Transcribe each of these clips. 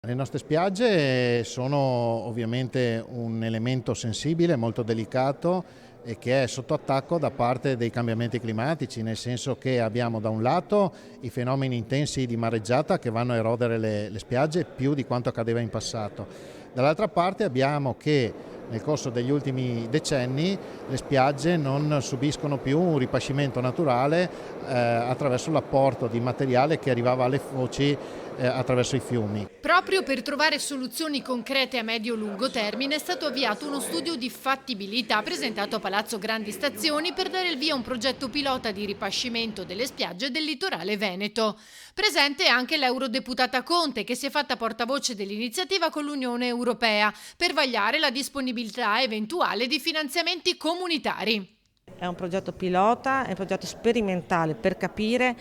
Le nostre spiagge sono ovviamente un elemento sensibile, molto delicato e che è sotto attacco da parte dei cambiamenti climatici, nel senso che abbiamo da un lato i fenomeni intensi di mareggiata che vanno a erodere le spiagge più di quanto accadeva in passato. Dall'altra parte abbiamo che nel corso degli ultimi decenni le spiagge non subiscono più un ripascimento naturale attraverso l'apporto di materiale che arrivava alle foci attraverso i fiumi. Proprio per trovare soluzioni concrete a medio-lungo termine è stato avviato uno studio di fattibilità presentato a Palazzo Grandi Stazioni per dare il via a un progetto pilota di ripascimento delle spiagge del litorale veneto. Presente anche l'eurodeputata Conte, che si è fatta portavoce dell'iniziativa con l'Unione Europea per vagliare la disponibilità eventuale di finanziamenti comunitari. È un progetto pilota, è un progetto sperimentale per capire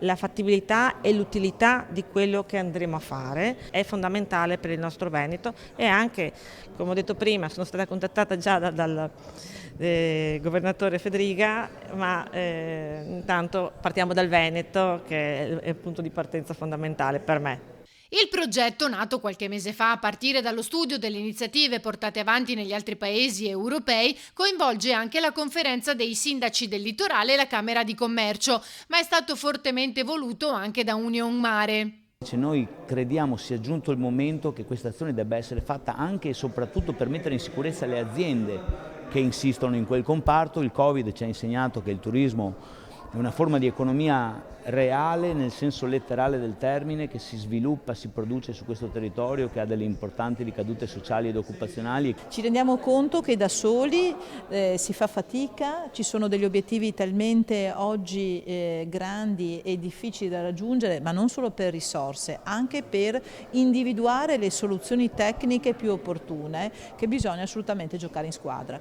la fattibilità e l'utilità di quello che andremo a fare. È fondamentale per il nostro Veneto e anche, come ho detto prima, sono stata contattata già dal governatore Fedriga, ma intanto partiamo dal Veneto, che è il punto di partenza fondamentale per me. Il progetto, nato qualche mese fa a partire dallo studio delle iniziative portate avanti negli altri paesi europei, coinvolge anche la conferenza dei sindaci del litorale e la Camera di Commercio, ma è stato fortemente voluto anche da Union Mare. Noi crediamo sia giunto il momento che questa azione debba essere fatta anche e soprattutto per mettere in sicurezza le aziende che insistono in quel comparto. Il Covid ci ha insegnato che il turismo è una forma di economia reale nel senso letterale del termine, che si sviluppa, si produce su questo territorio, che ha delle importanti ricadute sociali ed occupazionali. Ci rendiamo conto che da soli si fa fatica, ci sono degli obiettivi talmente oggi grandi e difficili da raggiungere, ma non solo per risorse, anche per individuare le soluzioni tecniche più opportune, che bisogna assolutamente giocare in squadra.